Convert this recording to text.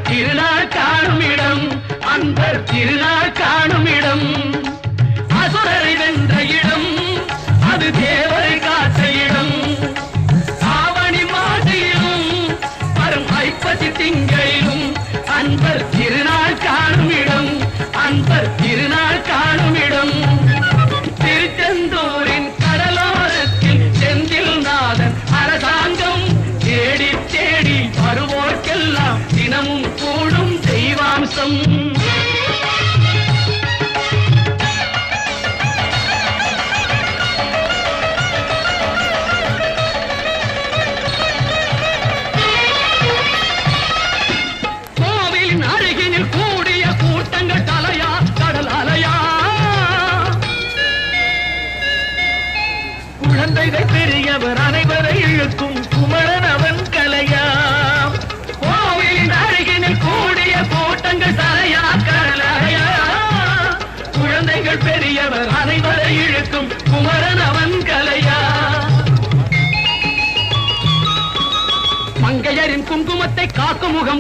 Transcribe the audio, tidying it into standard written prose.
திருநாள் காணும் இடம் அன்பர் திருநாள் காணும் இடம் அசுரரை வென்ற இடம் அது தேவரை காத்த இடம் ஆவணி மாதத்திலும் வரும் ஐப்பசி திங்களிலும் அன்பர் திருநாள் காணும் இடம் அன்பர் திருநாள் காணும் இடம் திருச்செந்தூரின் கடலோரத்தில் செந்தில் நாதன் அரசாங்கம் தேடி தேடி வருவோர்க்கெல்லாம் தினமும் கூடும் தெய்வாம்சம் கோவிலின் அருகினில் கூடிய கூட்டங்கள் தலையா கடல் அலையா குழந்தைகள் பெரியவர் அனைவரை இழுக்கும் குமரன் அவன் கலையா கோவிலின் அருகினில் கூடிய கூட்டங்கள் தலையா கடலையா குழந்தைகள் பெரியவர் அனைவரை இழுக்கும் குமரன் அவன் கலையா மங்கையரின் குங்குமத்தை காக்கும் முகம்